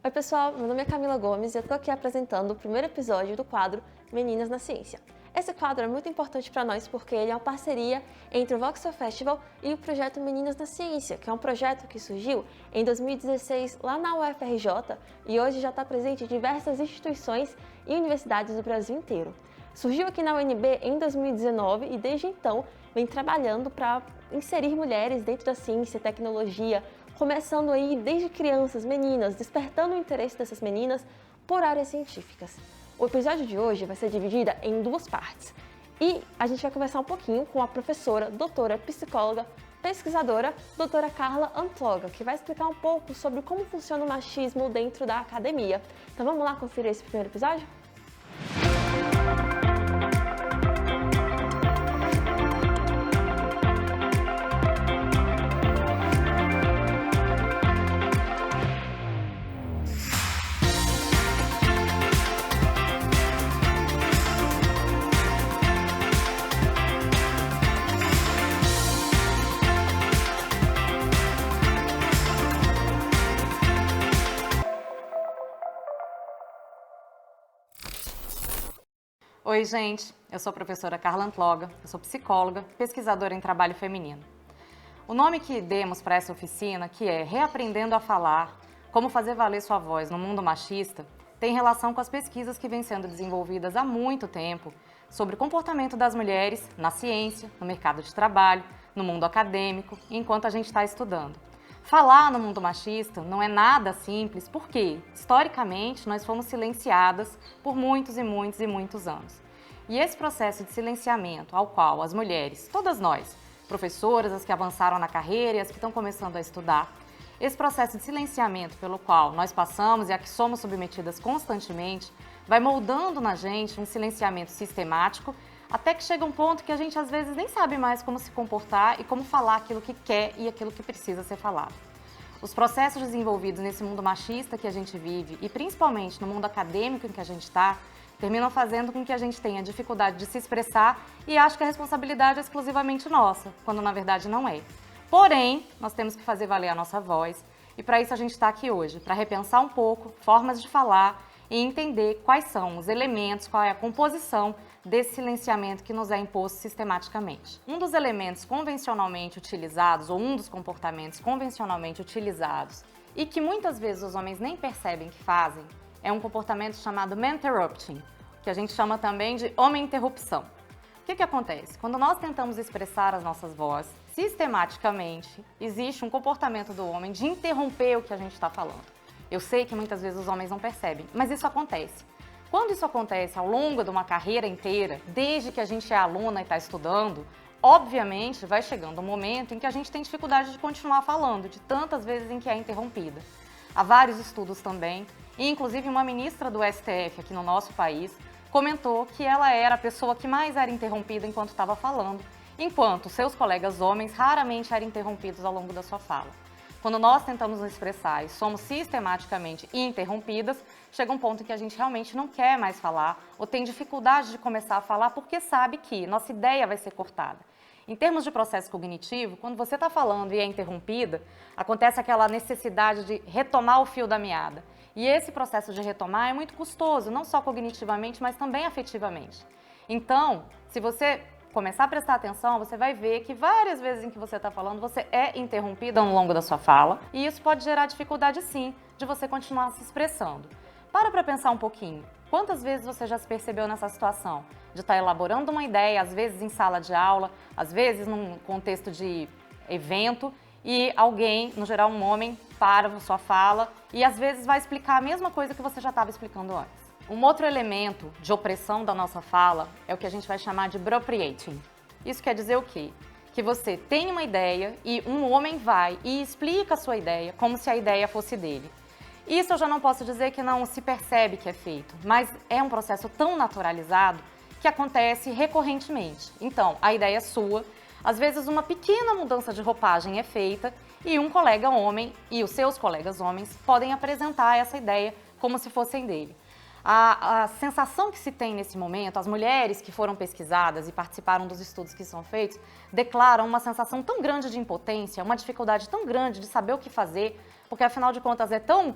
Oi pessoal, meu nome é Camila Gomes e eu tô aqui apresentando o primeiro episódio do quadro Meninas na Ciência. Esse quadro é muito importante para nós porque ele é uma parceria entre o Voxel Festival e o projeto Meninas na Ciência, que é um projeto que surgiu em 2016 lá na UFRJ e hoje já está presente em diversas instituições e universidades do Brasil inteiro. Surgiu aqui na UNB em 2019 e desde então vem trabalhando para inserir mulheres dentro da ciência e tecnologia, começando aí desde crianças, meninas, despertando o interesse dessas meninas por áreas científicas. O episódio de hoje vai ser dividido em duas partes e a gente vai conversar um pouquinho com a professora, doutora, psicóloga, pesquisadora, doutora Carla Antloga, que vai explicar um pouco sobre como funciona o machismo dentro da academia. Então vamos lá conferir esse primeiro episódio? Oi, gente, eu sou a professora Carla Antloga, eu sou psicóloga, pesquisadora em trabalho feminino. O nome que demos para essa oficina, que é Reaprendendo a Falar, como fazer valer sua voz no mundo machista, tem relação com as pesquisas que vêm sendo desenvolvidas há muito tempo sobre o comportamento das mulheres na ciência, no mercado de trabalho, no mundo acadêmico, enquanto a gente está estudando. Falar no mundo machista não é nada simples porque, historicamente, nós fomos silenciadas por muitos e muitos e muitos anos. E esse processo de silenciamento ao qual as mulheres, todas nós, professoras, as que avançaram na carreira e as que estão começando a estudar, esse processo de silenciamento pelo qual nós passamos e a que somos submetidas constantemente, vai moldando na gente um silenciamento sistemático até que chega um ponto que a gente às vezes nem sabe mais como se comportar e como falar aquilo que quer e aquilo que precisa ser falado. Os processos desenvolvidos nesse mundo machista que a gente vive e principalmente no mundo acadêmico em que a gente está, terminam fazendo com que a gente tenha dificuldade de se expressar e acho que a responsabilidade é exclusivamente nossa, quando na verdade não é. Porém, nós temos que fazer valer a nossa voz e para isso a gente está aqui hoje, para repensar um pouco formas de falar e entender quais são os elementos, qual é a composição desse silenciamento que nos é imposto sistematicamente. Um dos elementos convencionalmente utilizados, ou um dos comportamentos convencionalmente utilizados, e que muitas vezes os homens nem percebem que fazem, é um comportamento chamado man-interrupting, que a gente chama também de homem-interrupção. O que acontece? Quando nós tentamos expressar as nossas vozes, sistematicamente, existe um comportamento do homem de interromper o que a gente está falando. Eu sei que muitas vezes os homens não percebem, mas isso acontece. Quando isso acontece ao longo de uma carreira inteira, desde que a gente é aluna e está estudando, obviamente vai chegando um momento em que a gente tem dificuldade de continuar falando, de tantas vezes em que é interrompida. Há vários estudos também, e inclusive uma ministra do STF aqui no nosso país comentou que ela era a pessoa que mais era interrompida enquanto estava falando, enquanto seus colegas homens raramente eram interrompidos ao longo da sua fala. Quando nós tentamos nos expressar e somos sistematicamente interrompidas, chega um ponto em que a gente realmente não quer mais falar ou tem dificuldade de começar a falar porque sabe que nossa ideia vai ser cortada. Em termos de processo cognitivo, quando você está falando e é interrompida, acontece aquela necessidade de retomar o fio da meada. E esse processo de retomar é muito custoso, não só cognitivamente, mas também afetivamente. Então, se você começar a prestar atenção, você vai ver que várias vezes em que você está falando, você é interrompida ao longo da sua fala e isso pode gerar dificuldade, sim, de você continuar se expressando. Para pensar um pouquinho. Quantas vezes você já se percebeu nessa situação? De estar elaborando uma ideia, às vezes em sala de aula, às vezes num contexto de evento e alguém, no geral um homem, para a sua fala e às vezes vai explicar a mesma coisa que você já estava explicando antes. Um outro elemento de opressão da nossa fala é o que a gente vai chamar de appropriating. Isso quer dizer o quê? Que você tem uma ideia e um homem vai e explica a sua ideia como se a ideia fosse dele. Isso eu já não posso dizer que não se percebe que é feito, mas é um processo tão naturalizado que acontece recorrentemente. Então, a ideia é sua, às vezes uma pequena mudança de roupagem é feita e um colega homem e os seus colegas homens podem apresentar essa ideia como se fossem dele. A sensação que se tem nesse momento, as mulheres que foram pesquisadas e participaram dos estudos que são feitos, declaram uma sensação tão grande de impotência, uma dificuldade tão grande de saber o que fazer, porque afinal de contas é tão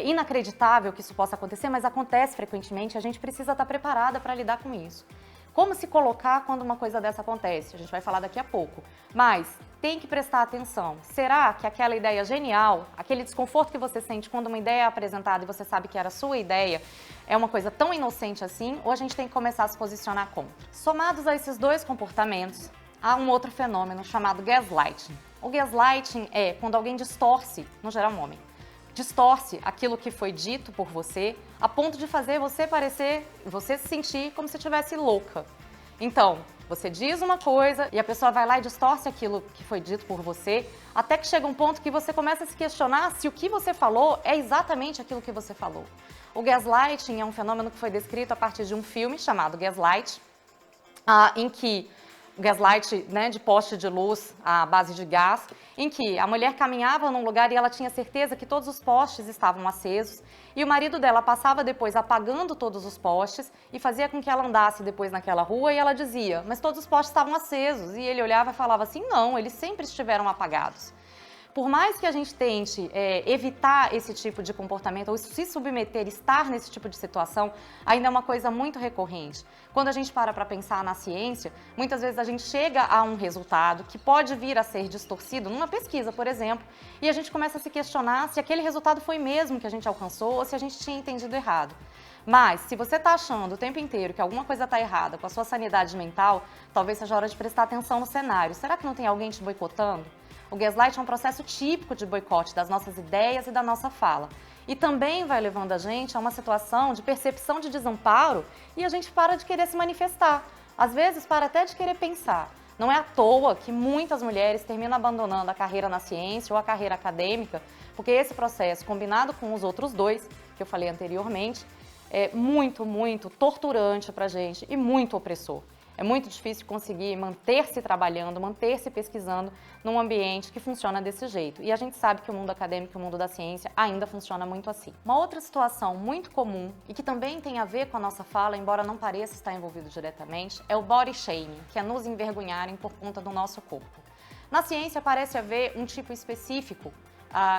inacreditável que isso possa acontecer, mas acontece frequentemente, a gente precisa estar preparada para lidar com isso. Como se colocar quando uma coisa dessa acontece? A gente vai falar daqui a pouco. Mas tem que prestar atenção. Será que aquela ideia genial, aquele desconforto que você sente quando uma ideia é apresentada e você sabe que era a sua ideia, é uma coisa tão inocente assim? Ou a gente tem que começar a se posicionar contra? Somados a esses dois comportamentos, há um outro fenômeno chamado gaslighting. O gaslighting é quando alguém distorce, no geral um homem, distorce aquilo que foi dito por você a ponto de fazer você se sentir como se estivesse louca. Então, você diz uma coisa e a pessoa vai lá e distorce aquilo que foi dito por você, até que chega um ponto que você começa a se questionar se o que você falou é exatamente aquilo que você falou. O gaslighting é um fenômeno que foi descrito a partir de um filme chamado Gaslight, em que gaslight, né, de poste de luz à base de gás, em que a mulher caminhava num lugar e ela tinha certeza que todos os postes estavam acesos e o marido dela passava depois apagando todos os postes e fazia com que ela andasse depois naquela rua e ela dizia, mas todos os postes estavam acesos, e ele olhava e falava assim, não, eles sempre estiveram apagados. Por mais que a gente tente evitar esse tipo de comportamento ou se submeter, estar nesse tipo de situação, ainda é uma coisa muito recorrente. Quando a gente para pensar na ciência, muitas vezes a gente chega a um resultado que pode vir a ser distorcido numa pesquisa, por exemplo, e a gente começa a se questionar se aquele resultado foi mesmo que a gente alcançou ou se a gente tinha entendido errado. Mas, se você está achando o tempo inteiro que alguma coisa está errada com a sua sanidade mental, talvez seja hora de prestar atenção no cenário. Será que não tem alguém te boicotando? O gaslight é um processo típico de boicote das nossas ideias e da nossa fala. E também vai levando a gente a uma situação de percepção de desamparo e a gente para de querer se manifestar. Às vezes, para até de querer pensar. Não é à toa que muitas mulheres terminam abandonando a carreira na ciência ou a carreira acadêmica, porque esse processo, combinado com os outros dois, que eu falei anteriormente, é muito, muito torturante para a gente e muito opressor. É muito difícil conseguir manter-se trabalhando, manter-se pesquisando num ambiente que funciona desse jeito. E a gente sabe que o mundo acadêmico e o mundo da ciência ainda funciona muito assim. Uma outra situação muito comum e que também tem a ver com a nossa fala, embora não pareça estar envolvido diretamente, é o body shaming, que é nos envergonharem por conta do nosso corpo. Na ciência parece haver um tipo específico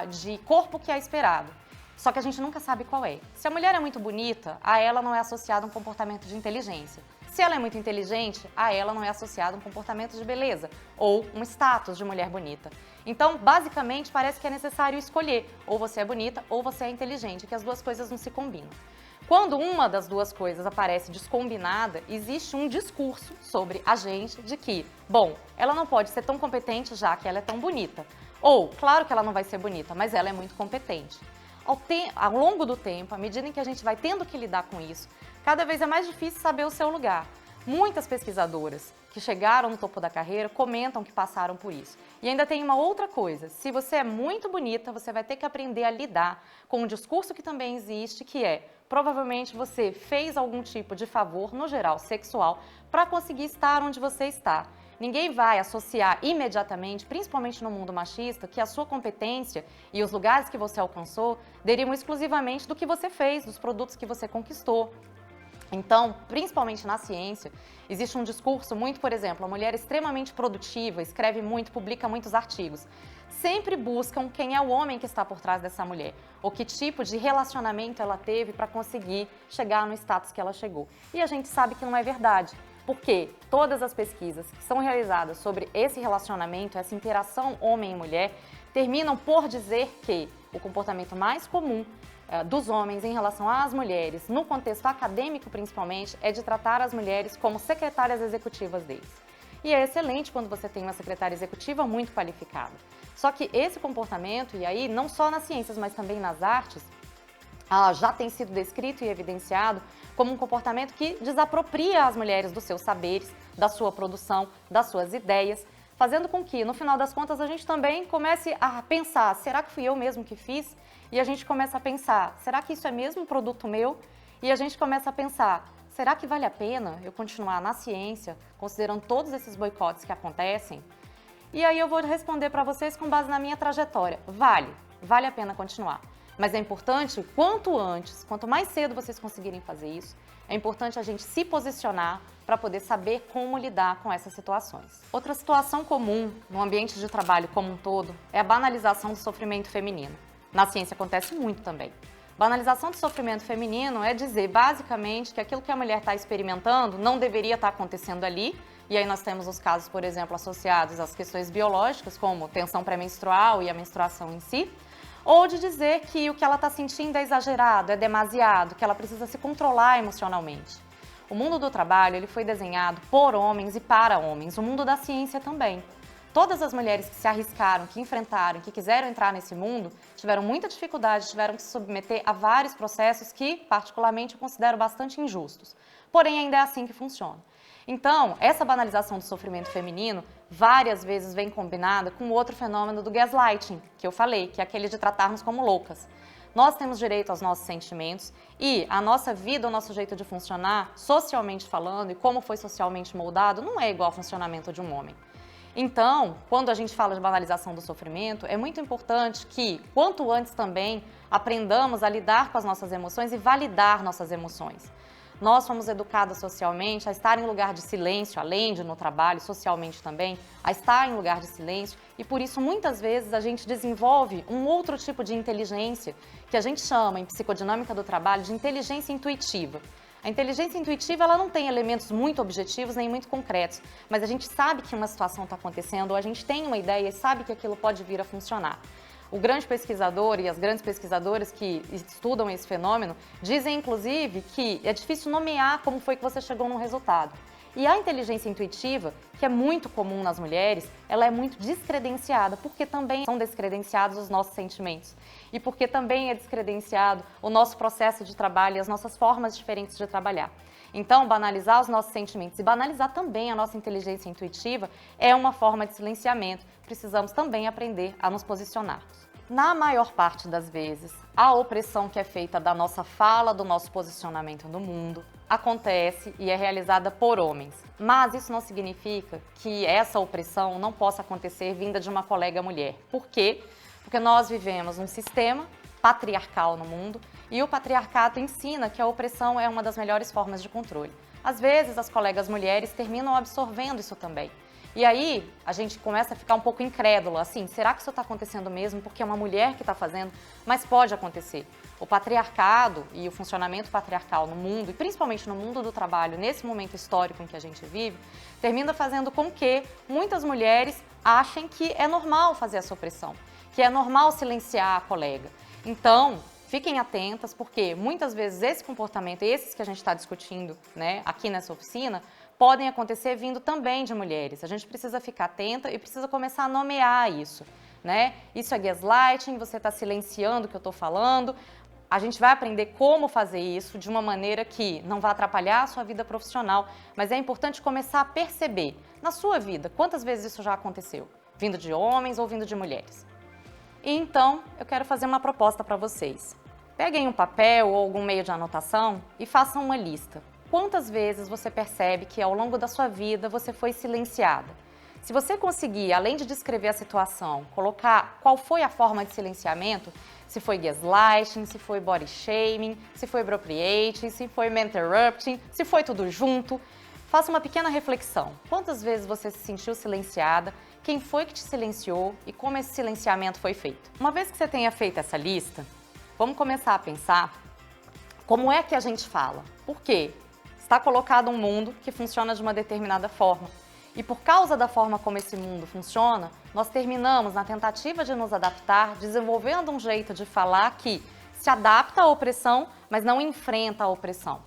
de corpo que é esperado. Só que a gente nunca sabe qual é. Se a mulher é muito bonita, a ela não é associado um comportamento de inteligência. Se ela é muito inteligente, a ela não é associado um comportamento de beleza ou um status de mulher bonita. Então, basicamente, parece que é necessário escolher. Ou você é bonita ou você é inteligente, que as duas coisas não se combinam. Quando uma das duas coisas aparece descombinada, existe um discurso sobre a gente de que, bom, ela não pode ser tão competente já que ela é tão bonita. Ou, claro que ela não vai ser bonita, mas ela é muito competente. Ao longo do tempo, à medida em que a gente vai tendo que lidar com isso, cada vez é mais difícil saber o seu lugar. Muitas pesquisadoras que chegaram no topo da carreira comentam que passaram por isso. E ainda tem uma outra coisa, se você é muito bonita, você vai ter que aprender a lidar com um discurso que também existe, que é, provavelmente você fez algum tipo de favor, no geral sexual, para conseguir estar onde você está. Ninguém vai associar imediatamente, principalmente no mundo machista, que a sua competência e os lugares que você alcançou derivam exclusivamente do que você fez, dos produtos que você conquistou. Então, principalmente na ciência, existe um discurso muito, por exemplo, a mulher extremamente produtiva, escreve muito, publica muitos artigos. Sempre buscam quem é o homem que está por trás dessa mulher, ou que tipo de relacionamento ela teve para conseguir chegar no status que ela chegou. E a gente sabe que não é verdade. Porque todas as pesquisas que são realizadas sobre esse relacionamento, essa interação homem e mulher, terminam por dizer que o comportamento mais comum dos homens em relação às mulheres, no contexto acadêmico principalmente, é de tratar as mulheres como secretárias executivas deles. E é excelente quando você tem uma secretária executiva muito qualificada. Só que esse comportamento, e aí não só nas ciências, mas também nas artes, já tem sido descrito e evidenciado como um comportamento que desapropria as mulheres dos seus saberes, da sua produção, das suas ideias, fazendo com que, no final das contas, a gente também comece a pensar, será que fui eu mesmo que fiz? E a gente começa a pensar, será que isso é mesmo um produto meu? E a gente começa a pensar, será que vale a pena eu continuar na ciência, considerando todos esses boicotes que acontecem? E aí eu vou responder para vocês com base na minha trajetória. Vale a pena continuar. Mas é importante, quanto antes, quanto mais cedo vocês conseguirem fazer isso, é importante a gente se posicionar para poder saber como lidar com essas situações. Outra situação comum no ambiente de trabalho como um todo é a banalização do sofrimento feminino. Na ciência acontece muito também. Banalização do sofrimento feminino é dizer, basicamente, que aquilo que a mulher está experimentando não deveria estar acontecendo ali. E aí nós temos os casos, por exemplo, associados às questões biológicas, como tensão pré-menstrual e a menstruação em si. Ou de dizer que o que ela está sentindo é exagerado, é demasiado, que ela precisa se controlar emocionalmente. O mundo do trabalho ele foi desenhado por homens e para homens, o mundo da ciência também. Todas as mulheres que se arriscaram, que enfrentaram, que quiseram entrar nesse mundo, tiveram muita dificuldade, tiveram que se submeter a vários processos que, particularmente, eu considero bastante injustos. Porém, ainda é assim que funciona. Então, essa banalização do sofrimento feminino várias vezes vem combinada com outro fenômeno do gaslighting, que eu falei, que é aquele de tratarmos como loucas. Nós temos direito aos nossos sentimentos e a nossa vida, o nosso jeito de funcionar, socialmente falando, e como foi socialmente moldado, não é igual ao funcionamento de um homem. Então, quando a gente fala de banalização do sofrimento, é muito importante que, quanto antes também, aprendamos a lidar com as nossas emoções e validar nossas emoções. Nós fomos educadas socialmente a estar em lugar de silêncio, além de no trabalho, socialmente também, a estar em lugar de silêncio, e por isso muitas vezes a gente desenvolve um outro tipo de inteligência, que a gente chama, em psicodinâmica do trabalho, de inteligência intuitiva. A inteligência intuitiva ela não tem elementos muito objetivos nem muito concretos, mas a gente sabe que uma situação está acontecendo, ou a gente tem uma ideia e sabe que aquilo pode vir a funcionar. O grande pesquisador e as grandes pesquisadoras que estudam esse fenômeno dizem, inclusive, que é difícil nomear como foi que você chegou num resultado. E a inteligência intuitiva, que é muito comum nas mulheres, ela é muito descredenciada, porque também são descredenciados os nossos sentimentos. E porque também é descredenciado o nosso processo de trabalho e as nossas formas diferentes de trabalhar. Então, banalizar os nossos sentimentos e banalizar também a nossa inteligência intuitiva é uma forma de silenciamento. Precisamos também aprender a nos posicionar. Na maior parte das vezes, a opressão que é feita da nossa fala, do nosso posicionamento no mundo, acontece e é realizada por homens. Mas isso não significa que essa opressão não possa acontecer vinda de uma colega mulher. Por quê? Porque nós vivemos um sistema patriarcal no mundo e o patriarcado ensina que a opressão é uma das melhores formas de controle. Às vezes, as colegas mulheres terminam absorvendo isso também. E aí, a gente começa a ficar um pouco incrédula, assim, será que isso está acontecendo mesmo porque é uma mulher que está fazendo? Mas pode acontecer. O patriarcado e o funcionamento patriarcal no mundo, e principalmente no mundo do trabalho, nesse momento histórico em que a gente vive, termina fazendo com que muitas mulheres achem que é normal fazer essa opressão, que é normal silenciar a colega. Então, fiquem atentas, porque muitas vezes esse comportamento, esses que a gente está discutindo, né, aqui nessa oficina, podem acontecer vindo também de mulheres. A gente precisa ficar atenta e precisa começar a nomear isso, né? Isso é gaslighting, você está silenciando o que eu estou falando. A gente vai aprender como fazer isso de uma maneira que não vai atrapalhar a sua vida profissional, mas é importante começar a perceber na sua vida quantas vezes isso já aconteceu, vindo de homens ou vindo de mulheres. E então, eu quero fazer uma proposta para vocês. Peguem um papel ou algum meio de anotação e façam uma lista. Quantas vezes você percebe que ao longo da sua vida você foi silenciada? Se você conseguir, além de descrever a situação, colocar qual foi a forma de silenciamento, se foi gaslighting, se foi body shaming, se foi appropriating, se foi interrupting, se foi tudo junto, faça uma pequena reflexão. Quantas vezes você se sentiu silenciada? Quem foi que te silenciou e como esse silenciamento foi feito? Uma vez que você tenha feito essa lista, vamos começar a pensar como é que a gente fala. Por quê? Está colocado um mundo que funciona de uma determinada forma. E por causa da forma como esse mundo funciona, nós terminamos, na tentativa de nos adaptar, desenvolvendo um jeito de falar que se adapta à opressão, mas não enfrenta a opressão.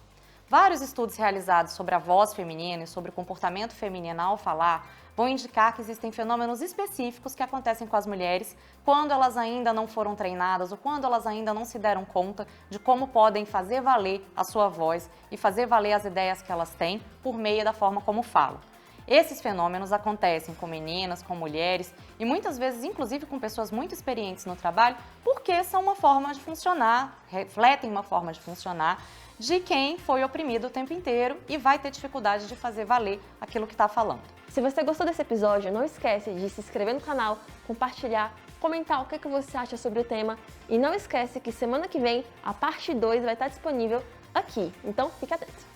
Vários estudos realizados sobre a voz feminina e sobre o comportamento feminino ao falar vão indicar que existem fenômenos específicos que acontecem com as mulheres quando elas ainda não foram treinadas ou quando elas ainda não se deram conta de como podem fazer valer a sua voz e fazer valer as ideias que elas têm por meio da forma como falam. Esses fenômenos acontecem com meninas, com mulheres e muitas vezes, inclusive, com pessoas muito experientes no trabalho, porque são uma forma de funcionar, refletem uma forma de funcionar de quem foi oprimido o tempo inteiro e vai ter dificuldade de fazer valer aquilo que está falando. Se você gostou desse episódio, não esquece de se inscrever no canal, compartilhar, comentar o que você acha sobre o tema e não esquece que semana que vem a parte 2 vai estar disponível aqui, então fique atento!